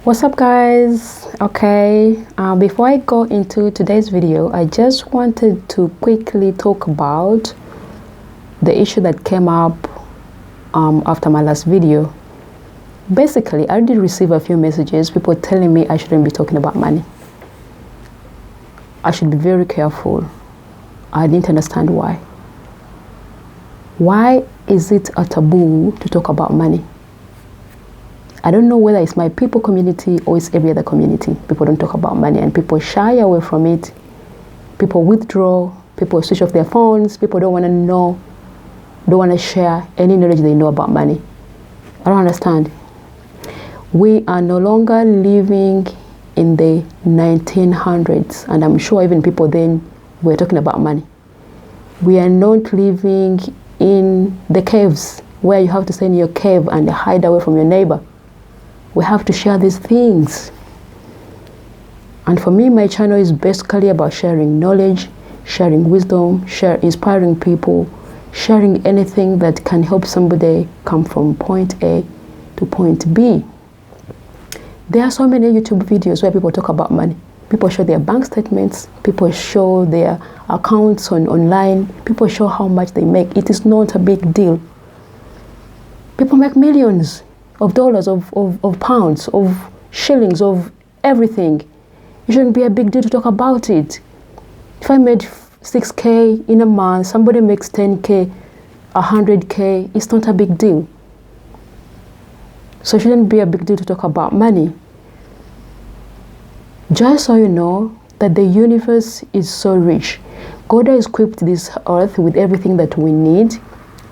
What's up, guys? Okay, before I go into today's video, I just wanted to quickly talk about the issue that came up after my last video. Basically, I did receive a few messages, people telling me I shouldn't be talking about money. I should be very careful. I didn't understand why. Why is it a taboo to talk about money? I don't know whether it's my people community or it's every other community. People don't talk about money and people shy away from it. People withdraw, people switch off their phones, people don't want to know, don't want to share any knowledge they know about money. I don't understand. We are no longer living in the 1900s, and I'm sure even people then were talking about money. We are not living in the caves where you have to stay in your cave and hide away from your neighbor. We have to share these things. And for me, my channel is basically about sharing knowledge, sharing wisdom, inspiring people, sharing anything that can help somebody come from point A to point B. There are so many YouTube videos where people talk about money. People show their bank statements, people show their accounts online, people show how much they make. It is not a big deal. People make millions of dollars, of pounds, of shillings, of everything. It shouldn't be a big deal to talk about it. If I made 6K in a month, somebody makes 10K, 100K, it's not a big deal. So it shouldn't be a big deal to talk about money. Just so you know that the universe is so rich. God has equipped this earth with everything that we need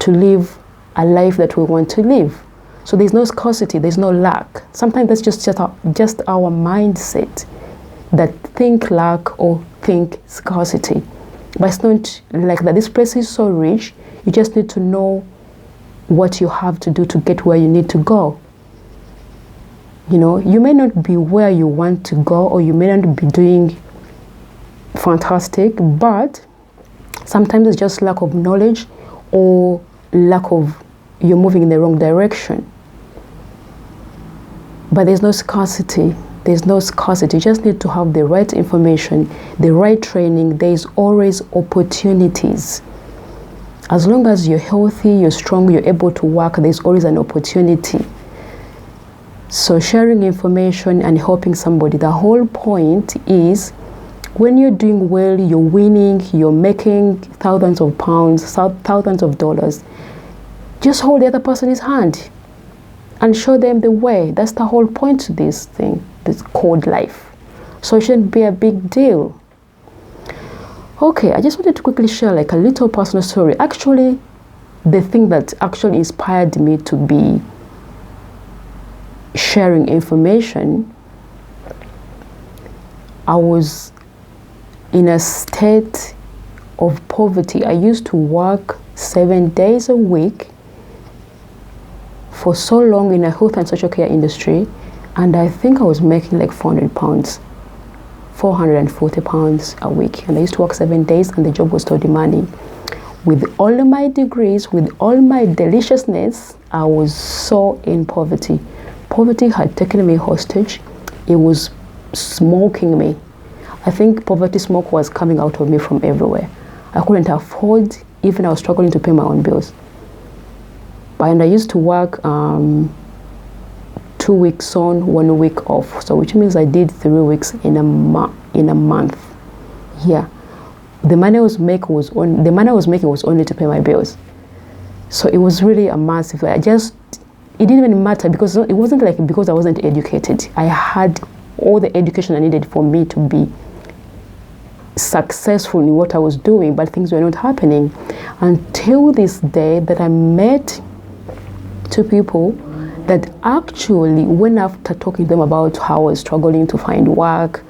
to live a life that we want to live. So there's no scarcity, there's no lack. Sometimes that's just our mindset that think lack or think scarcity. But it's not like that. This place is so rich, you just need to know what you have to do to get where you need to go. You know, you may not be where you want to go, or you may not be doing fantastic, but sometimes it's just lack of knowledge or lack of you're moving in the wrong direction. But there's no scarcity. There's no scarcity. You just need to have the right information, the right training. There's always opportunities. As long as you're healthy, you're strong, you're able to work, there's always an opportunity. So sharing information and helping somebody, the whole point is when you're doing well, you're winning, you're making thousands of pounds, thousands of dollars, just hold the other person's hand and show them the way. That's the whole point to this thing, this called life. So it shouldn't be a big deal. Okay, I just wanted to quickly share like a little personal story. Actually, the thing that actually inspired me to be sharing information, I was in a state of poverty. I used to work 7 days a week for so long in a health and social care industry, and I think I was making like 400 pounds, 440 pounds a week, and I used to work 7 days, and the job was so demanding. With all my degrees, with all my deliciousness, I was so in poverty. Poverty had taken me hostage. It was smoking me. I think poverty smoke was coming out of me from everywhere. I couldn't afford, even I was struggling to pay my own bills. And I used to work 2 weeks on, 1 week off. So which means I did 3 weeks in a month. Yeah. The money I was making was only to pay my bills. So it was really a massive, it didn't even matter because it wasn't like because I wasn't educated. I had all the education I needed for me to be successful in what I was doing, but things were not happening until this day that I met two people that actually went after talking to them about how I was struggling to find work,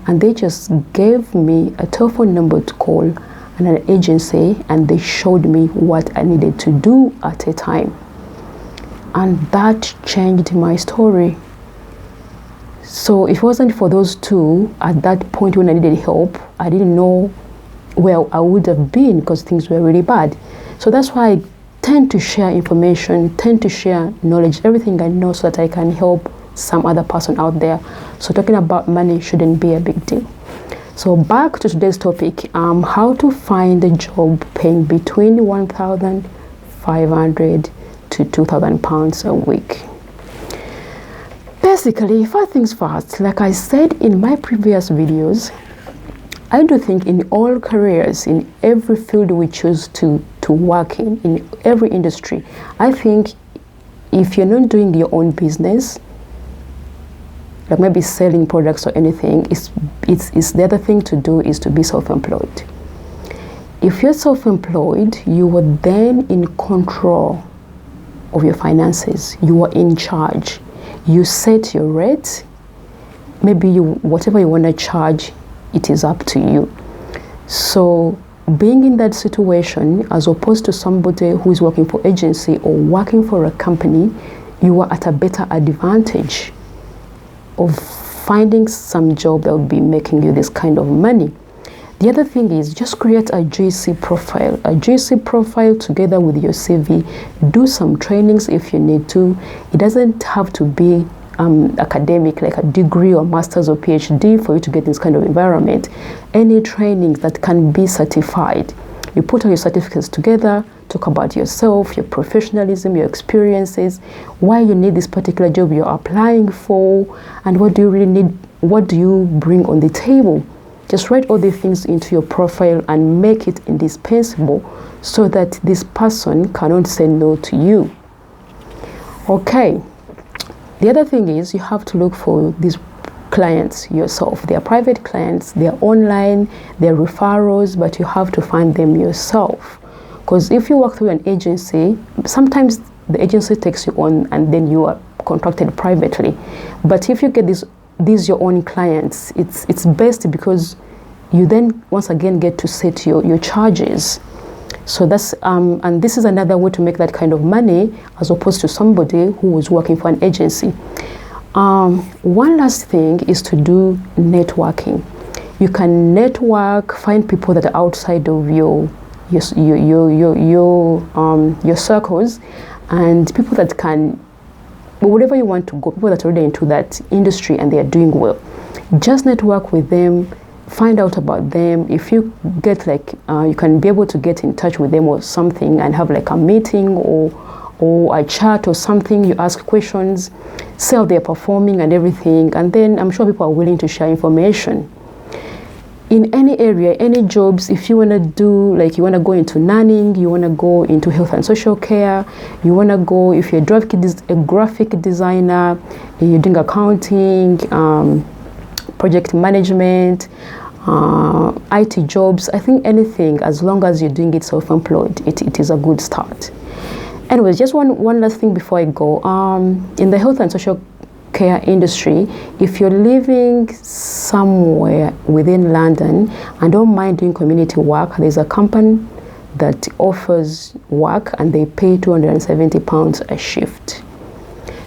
and they just gave me a telephone number to call and an agency, and they showed me what I needed to do at a time. And that changed my story. So if it wasn't for those two, at that point when I needed help, I didn't know where I would have been because things were really bad. So that's why I tend to share information, tend to share knowledge, everything I know, so that I can help some other person out there. So talking about money shouldn't be a big deal. So back to today's topic, how to find a job paying between 1,500 to 2,000 pounds a week. Basically, first things first, like I said in my previous videos, I do think in all careers, in every field we choose to work in every industry, I think if you're not doing your own business, like maybe selling products or anything, it's the other thing to do is to be self-employed. If you're self-employed, you are then in control of your finances. You are in charge. You set your rates. Maybe whatever you want to charge, it is up to you. So being in that situation, as opposed to somebody who is working for agency or working for a company, you are at a better advantage of finding some job that will be making you this kind of money. The other thing is just create a GC profile. A GC profile together with your CV. Do some trainings if you need to. It doesn't have to be academic, like a degree or master's or PhD for you to get this kind of environment. Any trainings that can be certified. You put all your certificates together, talk about yourself, your professionalism, your experiences, why you need this particular job you're applying for, and what do you really need, what do you bring on the table. Just write all these things into your profile and make it indispensable so that this person cannot say no to you. Okay. The other thing is you have to look for these clients yourself. They are private clients, they are online, they are referrals, but you have to find them yourself. Because if you work through an agency, sometimes the agency takes you on and then you are contracted privately. But if you get these your own clients, it's best because you then once again get to set your charges. So that's and this is another way to make that kind of money as opposed to somebody who is working for an agency. One last thing is to do networking. You can network, find people that are outside of your circles, and people that can, wherever you want to go, people that are already into that industry and they are doing well. Just network with them. Find out about them. If you get like, you can be able to get in touch with them or something and have like a meeting or a chat or something. You ask questions, see how they're performing and everything. And then I'm sure people are willing to share information. In any area, any jobs, if you want to do, like you want to go into nannying, you want to go into health and social care, you want to go, if you're a graphic designer, you're doing accounting, project management, IT jobs, I think anything, as long as you're doing it self-employed, it is a good start. Anyways, just one last thing before I go. In the health and social care industry, if you're living somewhere within London and don't mind doing community work, there's a company that offers work and they pay £270 a shift.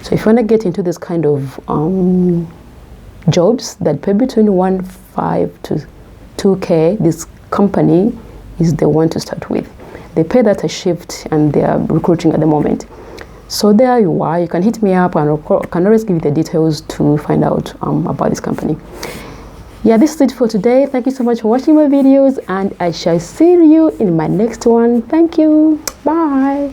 So if you want to get into this kind of jobs that pay between 1.5 to 2k, this company is the one to start with. They pay that a shift and they are recruiting at the moment. So there you are. You can hit me up and I can always give you the details to find out about this company. Yeah, this is it for today. Thank you so much for watching my videos and I shall see you in my next one. Thank you. Bye.